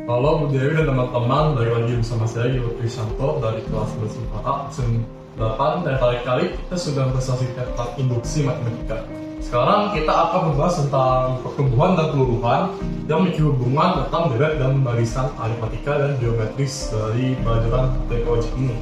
Halo Bu Dewi dan teman-teman, balik lagi bersama saya Gilbert Krisyanto dari kelas 11 absen 8. Dan kali-kali kita sudah bersasi tentang induksi matematika. Sekarang kita akan membahas tentang pertumbuhan dan peluruhan yang memiliki hubungan tentang deret dan barisan aritmatika dan geometris dari pelajaran teknik wajib ini.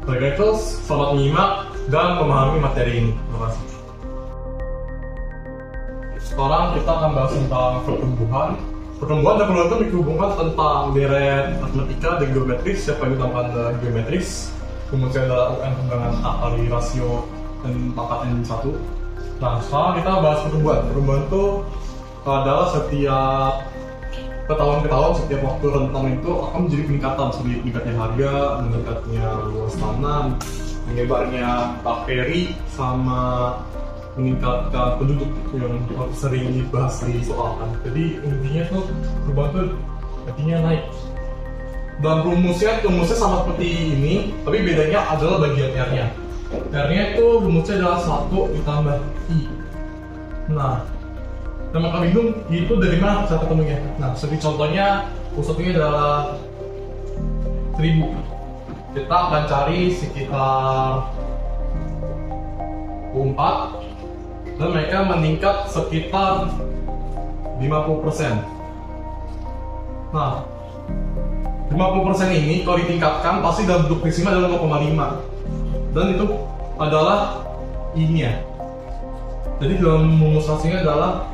Baik itu, selamat menyimak dan memahami materi ini. Terima kasih. Sekarang kita akan bahas tentang pertumbuhan. Pertumbuhan dan peluruhan itu memiliki hubungan tentang deret matematika dan geometris. Siapa yang ditambahkan dengan geometris? Kemudian adalah UN dengan A kali rasio dan pangkat N1. Nah, sekarang kita bahas pertumbuhan. Pertumbuhan itu adalah setiap tahun ke tahun, setiap waktu rentang itu akan menjadi peningkatan seperti meningkatnya harga, meningkatnya luas tanah, menyebarnya bakteri, sama meningkatkan penduduk yang sering dibahas di soal kan. Jadi intinya tuh perubahan tuh artinya naik. Dan rumusnya sama seperti ini, tapi bedanya adalah bagian R-nya. R-nya itu rumusnya adalah 1 ditambah I. Nah, nama kandung itu dari mana cara ketemunya? Nah, seperti contohnya pusatnya adalah 1000. Kita akan cari sekitar 4 dan mereka meningkat sekitar 50%. Nah, 50% ini kalau ditingkatkan pasti dalam bentuk maksimal adalah 0,5 dan itu adalah I-nya. Jadi dalam rumus hasilnya adalah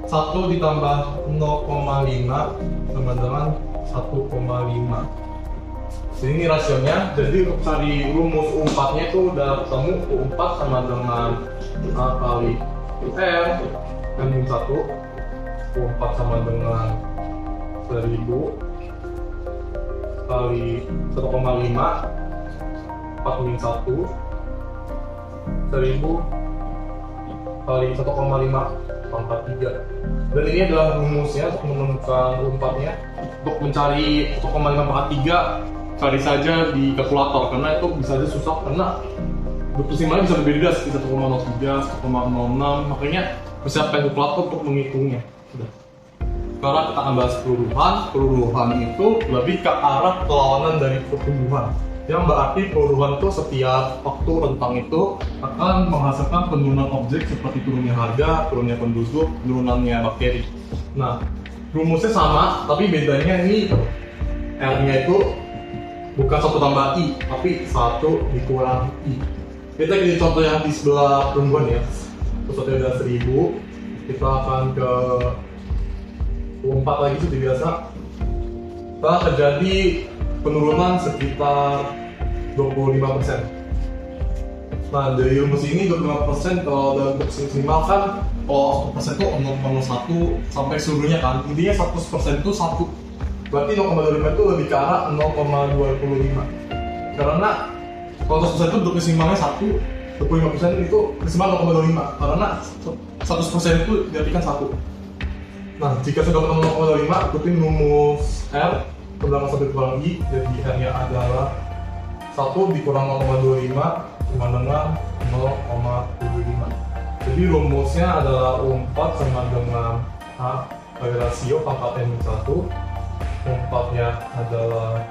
1 ditambah 0,5 sama dengan 1,5. Jadi ini rasionya. Jadi untuk cari rumus U4 nya itu udah ketemu. U4 sama dengan A kali R N1. U4 sama dengan 1000 kali 1,5 4 min 1 1000 kali 1,5 pangkat 3. Dan ini adalah rumusnya untuk menemukan U4 nya. Untuk mencari 1,5 pangkat 3 cari saja di kalkulator, karena itu bisa aja susah karena desimalnya bisa berbeda sekitar 1,03, 1,06, makanya persiapkan kalkulator untuk menghitungnya. Sudah. Sekarang kita akan bahas peluruhan. Peluruhan itu lebih ke arah perlawanan dari pertumbuhan, yang berarti peluruhan itu setiap waktu rentang itu akan menghasilkan penurunan objek seperti turunnya harga, turunnya penduduk, penurunannya bakteri. Nah, rumusnya sama, tapi bedanya ini R-nya itu bukan 1 tambah I, tapi 1 dikurang I. Kita ini contoh yang di sebelah pertumbuhan ya. Pusatnya ada 1000, kita akan ke U4 lagi seperti biasa. Setelah terjadi penurunan sekitar 25%. Nah, dari rumus ini 25% kalau dalam maksimal kan, kalau 1% itu 0,1 sampai seluruhnya kan. Intinya 100% itu 1. Berarti 0,25 itu lebih ke arah 0,25. Karena kalau 100% itu maksimalnya 1, 25% itu maksimal 0,25. Karena 100% itu diartikan 1. Nah, jika sudah ketemu 0,25, ikutin rumus R ke belakang 1 dikurang I. Jadi R-nya adalah 1 dikurang 0,25 sama dengan 0,75. Jadi rumusnya adalah U4 sama dengan A kali rasio pangkat N1. U4-nya adalah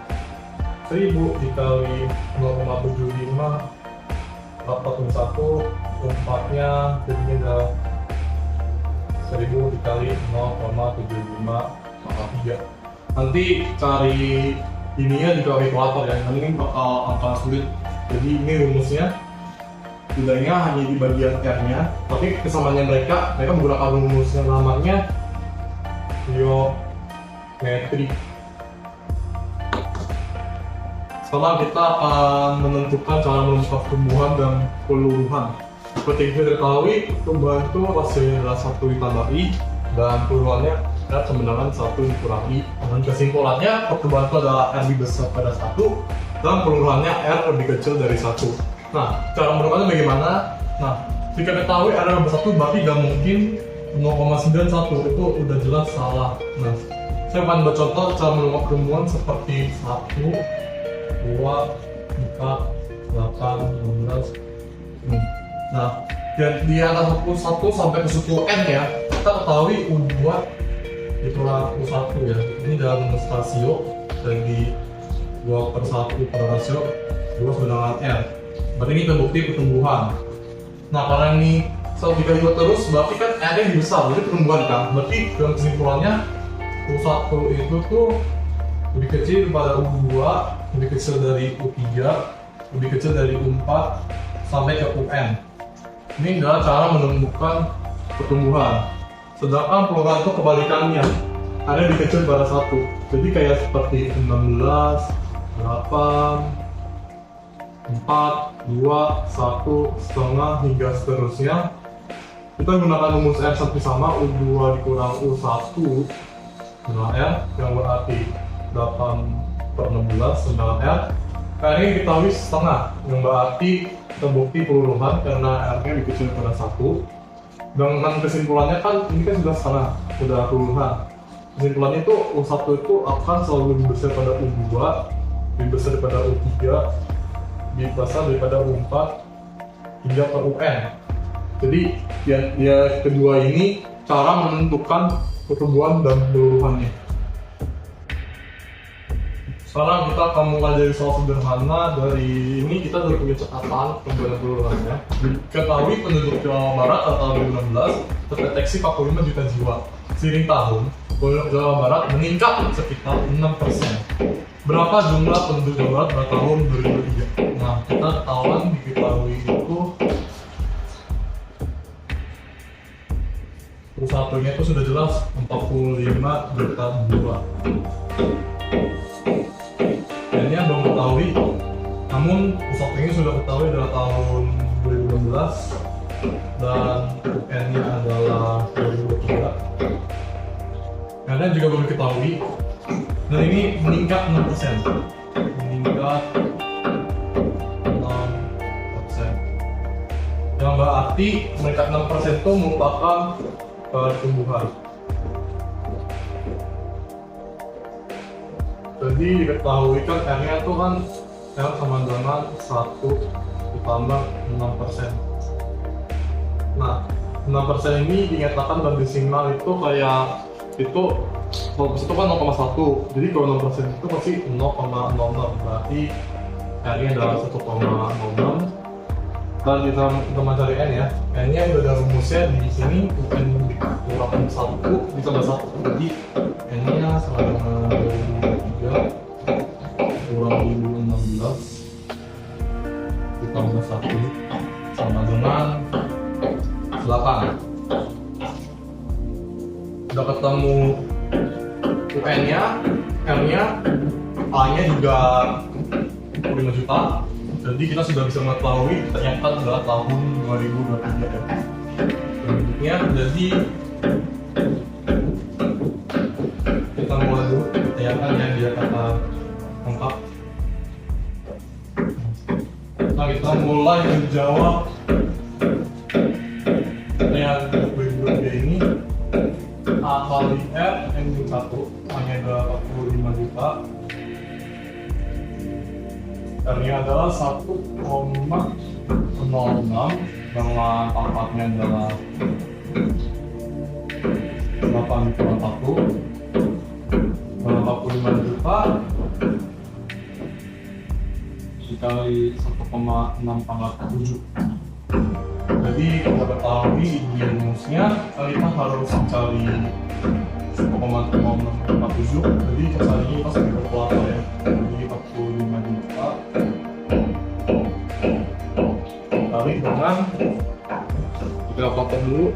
1000 dikali 0,75 dapat 1. U4-nya jadinya adalah 1000 dikali 0,75 pangkat 3. Nanti cari ininya di kalkulator ya, ini bakal angka sulit. Jadi ini rumusnya, bedanya hanya di bagian R-nya, tapi kesamaannya mereka menggunakan rumus yang namanya geometri. Setelah kita akan menentukan cara menemukan pertumbuhan dan peluruhan. Seperti yang kita ketahui, pertumbuhan itu hasilnya adalah 1 ditambah I dan peluruhannya adalah sebenarnya 1 dikurang I. Dan kesimpulannya, pertumbuhan itu adalah R lebih besar pada 1 dan peluruhannya R lebih kecil dari 1. Nah, cara menemukannya bagaimana? Nah, jika kita ketahui R lebih besar 1 berarti tidak mungkin 0,91, itu udah jelas salah. Nah, saya akan bercontoh cara menemukan pertumbuhan seperti 1, 2, 4, 8, 12. Nah, di antara 1 sampai ke suku N ya, kita ketahui U2 dikurang U1 ya. Ini dalam rasio dari 2/1 2 sedangkan R. Berarti ini terbukti pertumbuhan. Nah, karena ini selalu dikali 2 terus, berarti kan R nya besar, jadi pertumbuhan kan. Berarti dalam kesimpulannya U1 itu tuh lebih kecil daripada U2, lebih kecil dari U3, lebih kecil dari U4 sampai ke UN. Ini adalah cara menentukan pertumbuhan. Sedangkan peluang itu kebalikannya, ada lebih kecil daripada 1. Jadi kayak seperti 16, 8, 4, 2, 1, setengah hingga seterusnya. Kita gunakan rumus R sampai sama U2 dikurang U1 dengan R yang berarti 8/16 sedangkan R. Kali ini diketahui setengah yang berarti terbukti peluluhan karena R nya lebih kecil daripada 1. Dengan kesimpulannya kan ini kan sudah setengah, sudah peluluhan. Kesimpulannya itu U1 itu akan selalu lebih besar daripada U2, lebih besar daripada U3, lebih besar daripada U4 hingga ke UN. Jadi dia kedua ini cara menentukan pertumbuhan dan peluluhannya. Sekarang kita akan mulai dari soal sederhana. Dari ini kita sudah punya catatan pertumbuhan dan peluluhannya. Diketahui penduduk Jawa Barat pada tahun 2016 terdeteksi 45 juta jiwa. Seiring tahun, penduduk Jawa Barat meningkat sekitar 6%. Berapa jumlah penduduk Jawa Barat pada tahun 2003? Nah, kita ketahuan diketahui itu U1-nya itu sudah jelas 45 juta jiwa. N-nya belum ketahui, namun U1-nya sudah ketahui adalah tahun 2016 dan N-nya adalah 2023. N-nya juga belum diketahui dan ini meningkat 6%. Meningkat 6%. Yang berarti meningkat 6% itu merupakan pertumbuhan. Jadi diketahui kan R-nya itu kan R sama dengan 1 ditambah 6%. Nah, 6% ini dinyatakan dalam desimal itu kayak itu kalau itu kan 0,1. Jadi kalau 6% itu pasti 0,00. Berarti R-nya adalah 1,06. Dan kita mencari N ya. N-nya udah ada rumusnya di sini. N dikurang 1 ditambah 1. Jadi N-nya sama dengan 2023 kurang 2016 ditambah 1 sama dengan 8. Udah ketemu UN-nya, R-nya, A-nya juga 5 juta. Jadi kita sudah bisa mengetahui ternyata adalah tahun 2023 ya. Selanjutnya, jadi kita mulai dulu pertanyaan yang dia kata lengkap. Nah, kita mulai menjawab pertanyaan berikutnya ini. A kali R N-1 hanya adalah 45 juta. R-nya adalah 1,06 dengan pangkatnya adalah 8,1 45 juta dikali 1,6 pangkat 7. Jadi kita ketahui ini rumusnya kita harus mencari 1,647. Jadi caranya kita sampai kalkulator ya. Jadi 45 juta dikali dengan kita potong dulu.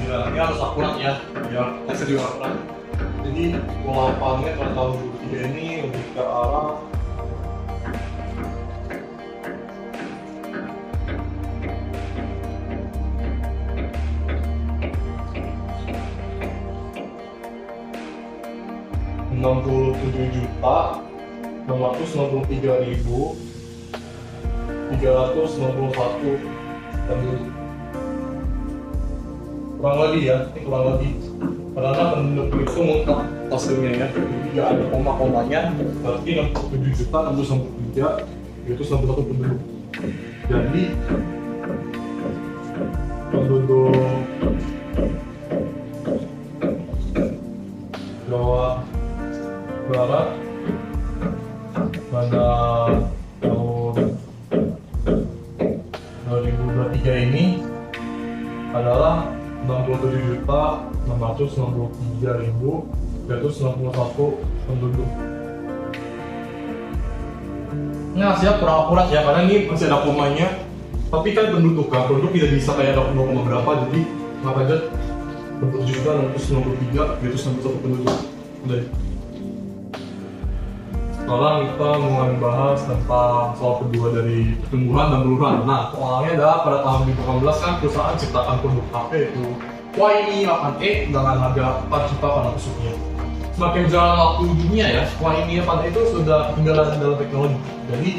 Ini harus akurat ya, biar tesnya juga akurat. Jadi pola lapangannya pada tahun 2003 ini lebih ke arah $67.663.000 361 penduduk. Kurang lebih ya, ini kurang lebih. Karena penduduk itu mutlak hasilnya ya, tidak ada koma-komanya, berarti 67.663 itu 61 penduduk. Jadi penduduk Jawa Barat pada tahun 2023 ini adalah 67.663.261 penduduk. Nah, siap kurang akurat ya, karena ini masih ada komanya. Tapi kan penduduk tidak bisa kayak ada 0, berapa, jadi nggak aja 67.663.261 penduduk. Udah. Sekarang kita mulai bahas tentang soal kedua dari pertumbuhan dan peluruhan. Nah, soalnya adalah pada tahun 2018 kan perusahaan ciptakan produk HP itu Xiaomi 8E dengan harga 4 juta pada masuknya. Semakin berjalan waktu dunia ya, Xiaomi 8E itu sudah ketinggalan dalam teknologi. Jadi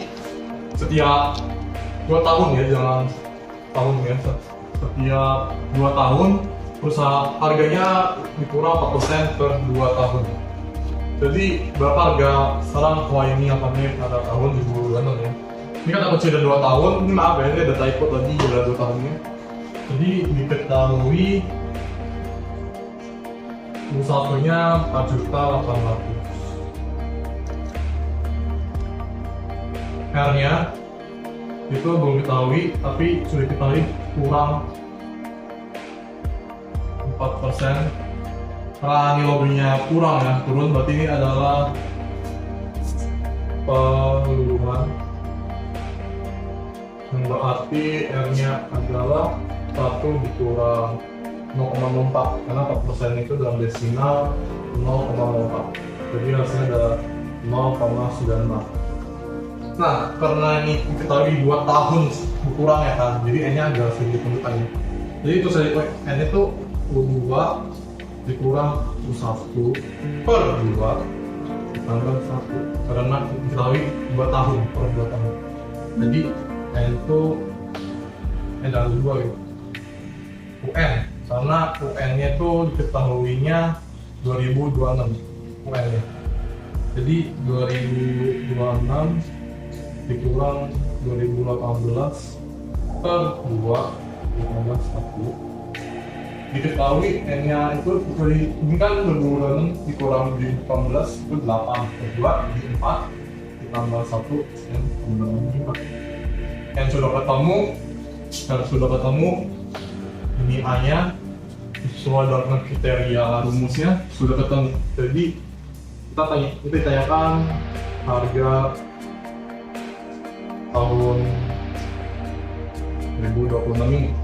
setiap 2 tahun ya, jangan tahun ya, setiap 2 tahun perusahaan harganya dikurang 4% per 2 tahun. Jadi berapa harga sekarang Xiaomi 8E pada tahun 2026 ya? Ini kan aku sudah 2 tahun, ini maaf ya, ini ada typo tadi, ada 2 tahunnya. Jadi diketahui satunya 4.800.000. R-nya itu belum diketahui, tapi sudah diketahui kurang 4%. Karena ini lobbynya kurang ya, turun, berarti ini adalah peluruhan. Yang berarti R-nya adalah 1 dikurang 0,04, karena 4% itu dalam desimal 0,04, jadi hasilnya adalah 0,96. Nah, karena ini diketahui 2 tahun berkurang ya kan, jadi N nya agak sedikit menurunkannya. Jadi itu saya N itu 2 dikurang 1 per 2 ditambah 1, karena diketahui 2 tahun per 2 tahun. Jadi N itu N dari 2 gitu. UN, karena UN-nya itu diketahuinya 2026 UN-nya. Jadi 2026 dikurang 2018 per 2 ditambah 1. Diketahui N-nya itu ini kan 2026 dikurang 2018 itu 8 per 2 jadi 4 ditambah 1 N kembali 5. N sudah ketemu ini A-nya sesuai dengan kriteria rumusnya sudah ketemu. Jadi kita tanyakan harga tahun 2026 ini.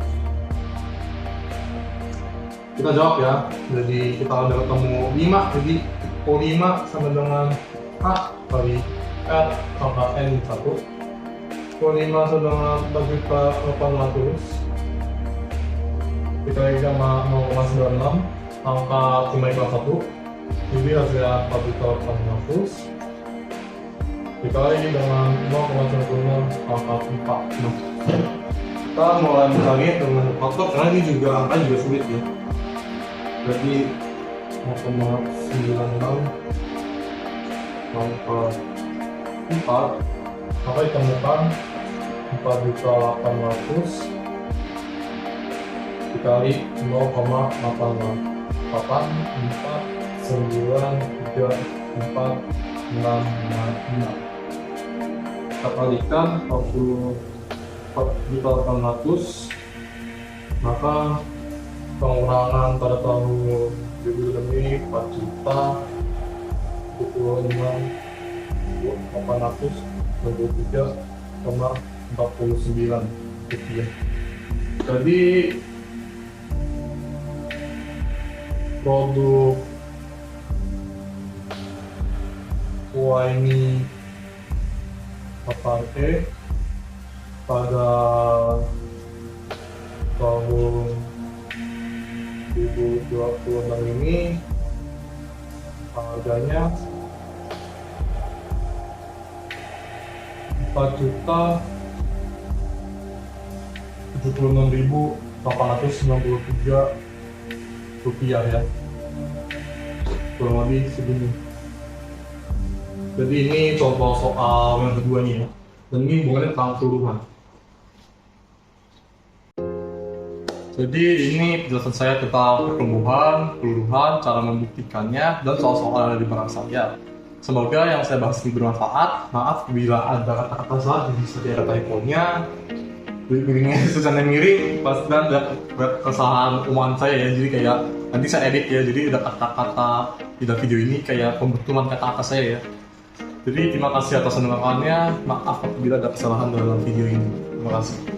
Kita jawab ya. Jadi kita udah ketemu 5, jadi O5 sama dengan A kali R sama N 1. O5 sama dengan 4.800.000. Kita sama 0,96 angka 5,1, jadi hasilnya 4.800.000 dikali dengan 0,96 angka 4. Kita mulai mencari dengan faktor, karena ini juga angka juga sulit ya. Jadi 0,96 angka 4, maka ditemukan 4.800.000 dikali 0,84494934666. Kita kalikan 4.800.000, maka pengurangan pada tahun 2006 ini 4.823,49 rupiah. Jadi produk Xiaomi 8E pada tahun 2026 ini harganya 4.800.000 rupiah ya, kurang lebih segini. Jadi ini contoh soal yang keduanya ya, dan ini hubungannya tentang keseluruhan. Jadi ini penjelasan saya tentang pertumbuhan, keseluruhan, cara membuktikannya, dan soal-soal yang ada di belakang saya. Semoga yang saya bahas ini bermanfaat. Maaf bila ada kata-kata salah, bisa ada typo-nya, miringnya susahnya miring, pas dan ada kesalahan umuman saya ya. Jadi kayak nanti saya edit ya, jadi ada kata-kata di dalam video ini kayak pembetulan kata-kata saya ya. Jadi terima kasih atas menontonnya. Maaf apabila ada kesalahan dalam video ini. Terima kasih.